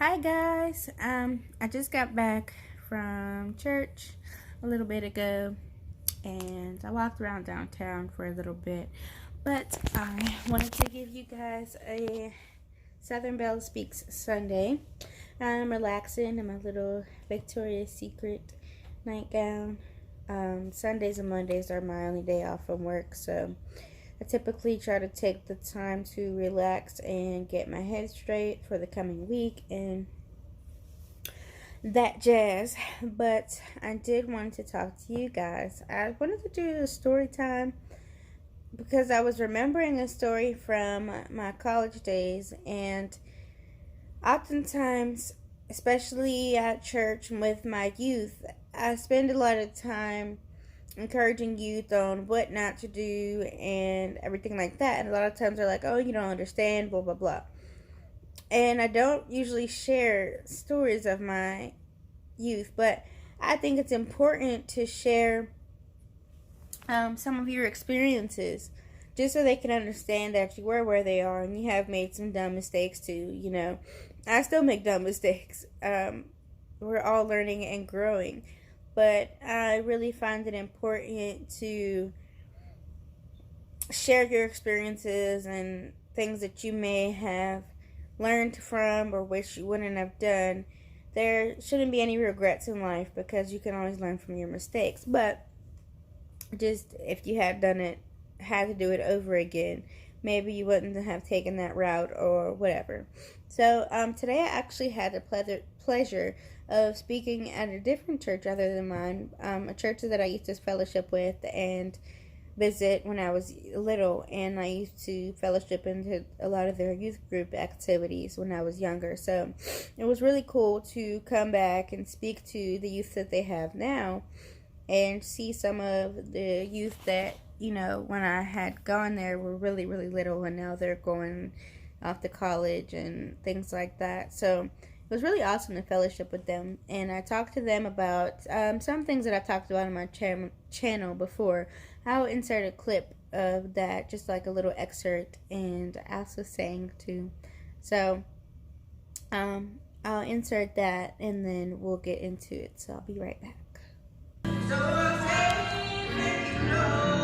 Hi guys. I just got back from church a little bit ago and I walked around downtown for a little bit. But I wanted to give you guys a Southern Belle Speaks Sunday. I'm relaxing in my little Victoria's Secret nightgown. Sundays and Mondays are my only day off from work, so I typically try to take the time to relax and get my head straight for the coming week and that jazz. But I did want to talk to you guys. I wanted to do a story time because I was remembering a story from my college days, and oftentimes, especially at church with my youth, I spend a lot of time encouraging youth on what not to do and everything like that. And a lot of times they're like, oh, you don't understand, blah, blah, blah. And I don't usually share stories of my youth, but I think it's important to share some of your experiences just so they can understand that you were where they are and you have made some dumb mistakes too. I still make dumb mistakes. We're all learning and growing. But I really find it important to share your experiences and things that you may have learned from or wish you wouldn't have done. There shouldn't be any regrets in life because you can always learn from your mistakes. But just if you had to do it over again, maybe you wouldn't have taken that route or whatever. So today I actually had the pleasure of speaking at a different church other than mine, a church that I used to fellowship with and visit when I was little, and I used to fellowship into a lot of their youth group activities when I was younger. So it was really cool to come back and speak to the youth that they have now and see some of the youth that, when I had gone there were really, really little, and now they're going off to college and things like that. So it was really awesome to fellowship with them, and I talked to them about some things that I've talked about on my channel before. I'll insert a clip of that, just like a little excerpt, and I also sang too. So I'll insert that, and then we'll get into it. So I'll be right back. So I'll say thank you, Lord.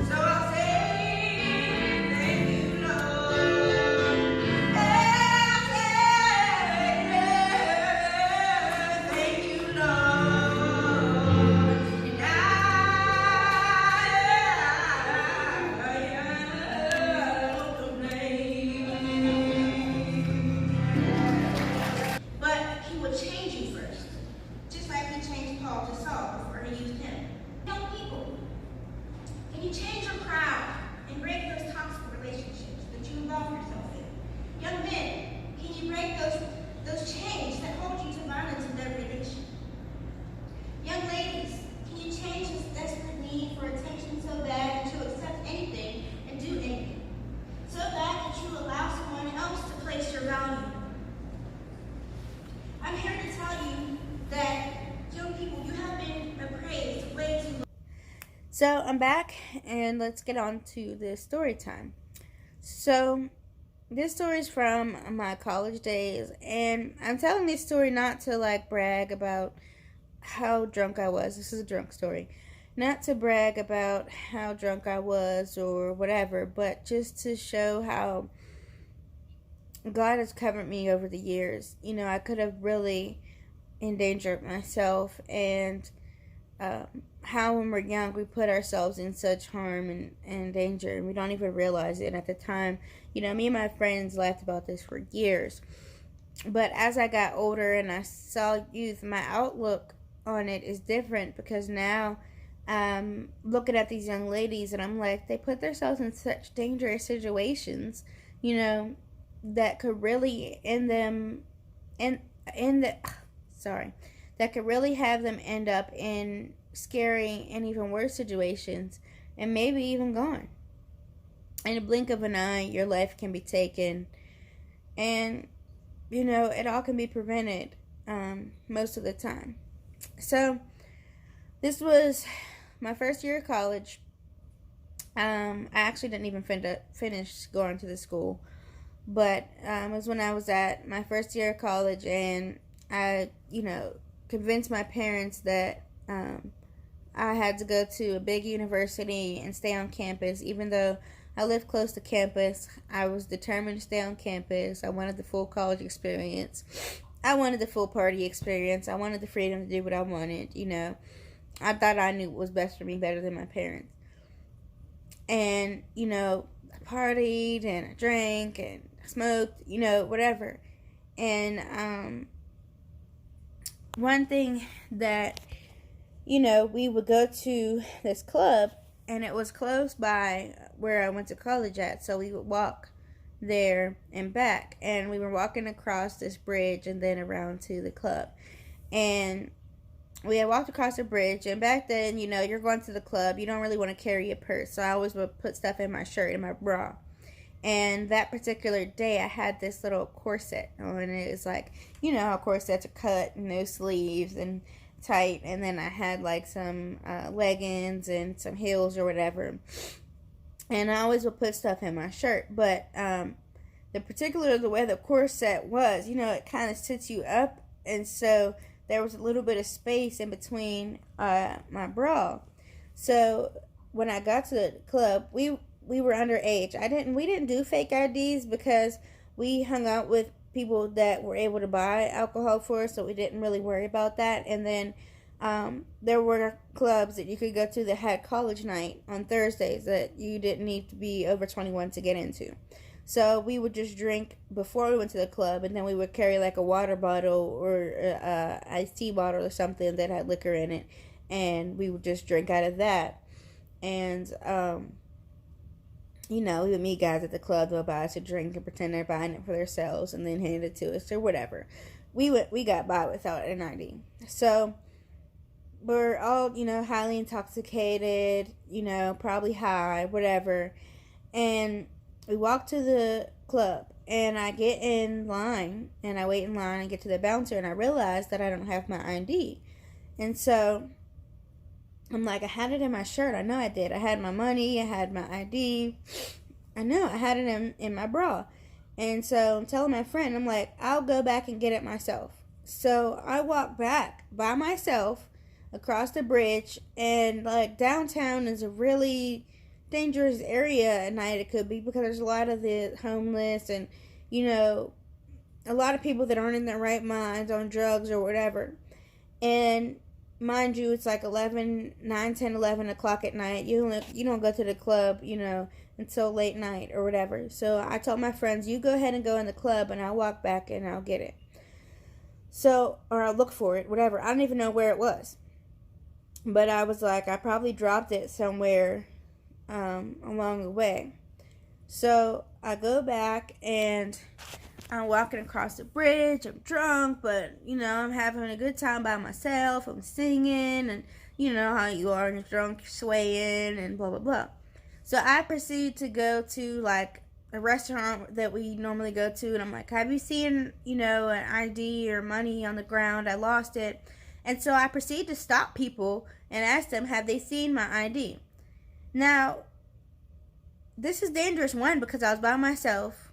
So I'll say thank you, Lord. Thank you, Lord. And I won't complain. But he will change you first, just like he changed Paul to Saul before he used him. Young people, can you change your crowd and break those toxic relationships that you involve yourself in? Young men, can you break those chains that hold you to violence and degradation? Young ladies, can you change this desperate need for attention so bad that you'll accept anything and do anything? So bad that you allow someone else to place your value? I'm here to tell you that, young people, you have been appraised way too long. So I'm back, and let's get on to this story time. So this story is from my college days, and I'm telling this story not to brag about how drunk I was. This is a drunk story. Not to brag about how drunk I was or whatever, but just to show how God has covered me over the years. I could have really endangered myself, and how when we're young we put ourselves in such harm and danger, and we don't even realize it. And at the time, me and my friends laughed about this for years. But as I got older and I saw youth, my outlook on it is different, because now I'm looking at these young ladies and I'm like, they put themselves in such dangerous situations, that could really that could really have them end up in scary and even worse situations, and maybe even gone. In a blink of an eye, your life can be taken, and it all can be prevented most of the time. So this was my first year of college. I actually didn't even finish going to the school. But it was when I was at my first year of college, and I, convinced my parents that I had to go to a big university and stay on campus. Even though I lived close to campus, I was determined to stay on campus. I wanted the full college experience. I wanted the full party experience. I wanted the freedom to do what I wanted, I thought I knew what was best for me better than my parents. And, I partied and I drank and I smoked, whatever. And one thing that, we would go to this club, and it was close by where I went to college at, so we would walk there and back, and we were walking across this bridge and then around to the club. And we had walked across the bridge, and back then, you're going to the club, you don't really want to carry a purse, so I always would put stuff in my shirt and my bra. And that particular day, I had this little corset on, and it was like, how corsets are cut, no sleeves and tight, and then I had like some leggings and some heels or whatever. And I always would put stuff in my shirt, but the way the corset was, it kind of sits you up, and so there was a little bit of space in between my bra. So when I got to the club, we were underage. We didn't do fake IDs because we hung out with people that were able to buy alcohol for us, so we didn't really worry about that. And then there were clubs that you could go to that had college night on Thursdays that you didn't need to be over 21 to get into. So we would just drink before we went to the club, and then we would carry like a water bottle or a iced tea bottle or something that had liquor in it, and we would just drink out of that. And we would meet guys at the club that would buy us a drink and pretend they're buying it for themselves and then hand it to us or whatever. We got by without an ID. So we're all, highly intoxicated, probably high, whatever. And we walk to the club, and I get in line, and I wait in line and get to the bouncer, and I realize that I don't have my ID. And so I'm like, I had it in my shirt. I know I did. I had my money. I had my ID. I know I had it in my bra. And so I'm telling my friend, I'm like, I'll go back and get it myself. So I walk back by myself across the bridge, and like downtown is a really dangerous area at night. It could be because there's a lot of the homeless and, a lot of people that aren't in their right minds on drugs or whatever. And mind you, it's like 9, 10, 11 o'clock at night. You don't go to the club, until late night or whatever. So I told my friends, you go ahead and go in the club, and I'll walk back and I'll get it. So, or I'll look for it, whatever. I don't even know where it was. But I was like, I probably dropped it somewhere along the way. So I go back, and I'm walking across the bridge. I'm drunk, but I'm having a good time by myself. I'm singing, and you know how you are when you're drunk, you're swaying and blah blah blah. So I proceed to go to like a restaurant that we normally go to, and I'm like, have you seen an ID or money on the ground? I lost it. And so I proceed to stop people and ask them, have they seen my ID? Now, this is dangerous, one, because I was by myself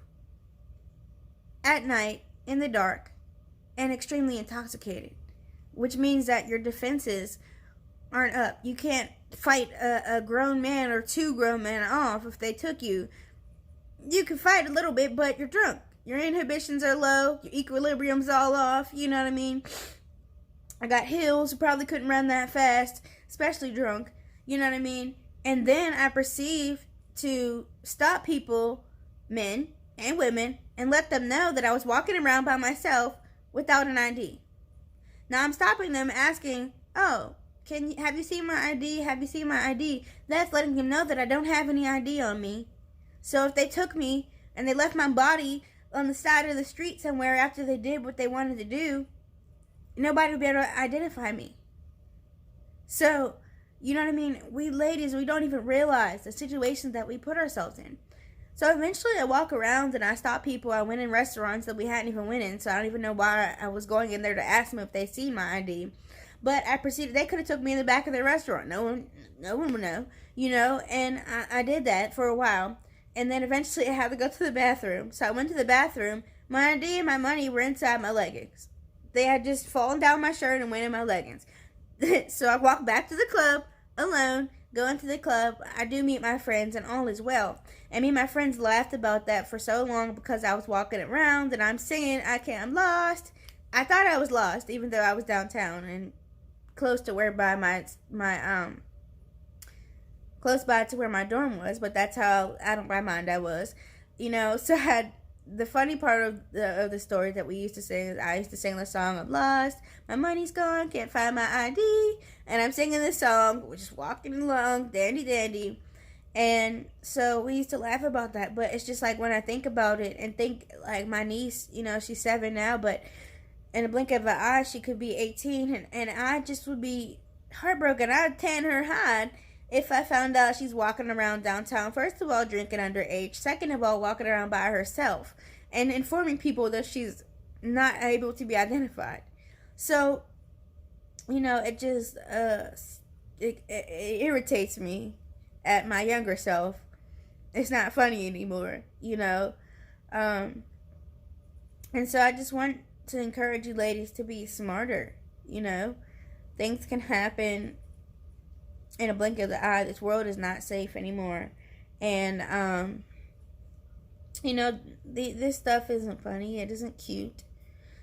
at night in the dark and extremely intoxicated, which means that your defenses aren't up. You can't fight a grown man or two grown men off if they took you. You can fight a little bit, but you're drunk. Your inhibitions are low. Your equilibrium's all off. You know what I mean? I got heels. Probably couldn't run that fast, especially drunk. You know what I mean? And then I proceed to stop people, men and women, and let them know that I was walking around by myself without an ID. Now I'm stopping them, asking, oh, have you seen my ID? Have you seen my ID? That's letting them know that I don't have any ID on me. So if they took me and they left my body on the side of the street somewhere after they did what they wanted to do, nobody would be able to identify me. So, you know what I mean? We ladies, we don't even realize the situations that we put ourselves in. So eventually I walk around and I stop people. I went in restaurants that we hadn't even went in, so I don't even know why I was going in there to ask them if they seen my ID. But I proceeded, they could have took me in the back of the restaurant. No one would know, and I did that for a while. And then eventually I had to go to the bathroom. So I went to the bathroom. My ID and my money were inside my leggings. They had just fallen down my shirt and went in my leggings. So I walked back to the club alone, go into the club. I do meet my friends and all is well. And me and my friends laughed about that for so long because I was walking around and I'm singing, I'm lost. I thought I was lost even though I was downtown and close to where close by to where my dorm was, but that's how out of my mind I was. So I had the funny part of the story that we used to sing is I used to sing the song I'm lost, my money's gone, can't find my ID, and I'm singing this song, we're just walking along, dandy dandy. And so we used to laugh about that, but it's just like when I think about it and think like my niece, she's 7 now, but in a blink of an eye she could be 18, and I just would be heartbroken. I'd tan her hide if I found out she's walking around downtown, first of all, drinking underage, second of all, walking around by herself, and informing people that she's not able to be identified. So, it just, it irritates me at my younger self. It's not funny anymore, and so I just want to encourage you ladies to be smarter, Things can happen in a blink of the eye. This world is not safe anymore. And, this stuff isn't funny. It isn't cute.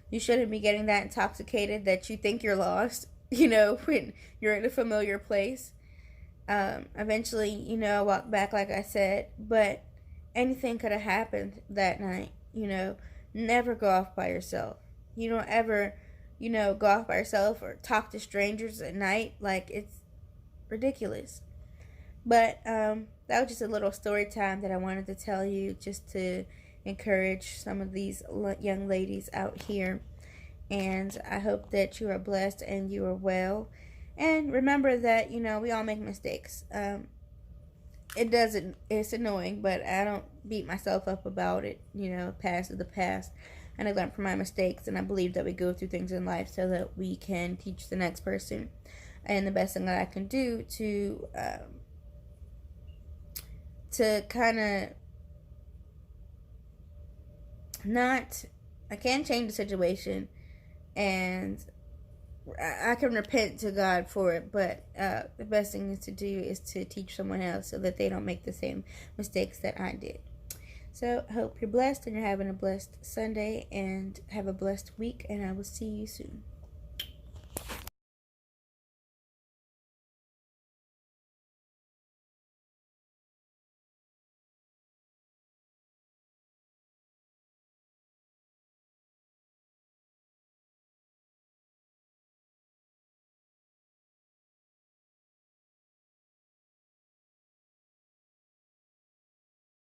You shouldn't be getting that intoxicated that you think you're lost, when you're in a familiar place. Eventually, I walked back like I said, but anything could have happened that night, Never go off by yourself. You don't ever, go off by yourself or talk to strangers at night. Like, it's ridiculous. But that was just a little story time that I wanted to tell you, just to encourage some of these young ladies out here. And I hope that you are blessed and you are well. And remember that, we all make mistakes. It's annoying, but I don't beat myself up about it. Past is the past. And I learned from my mistakes, and I believe that we go through things in life so that we can teach the next person. And the best thing that I can do to kind of I can change the situation, and I can repent to God for it, but the best thing to do is to teach someone else so that they don't make the same mistakes that I did. So I hope you're blessed and you're having a blessed Sunday, and have a blessed week, and I will see you soon.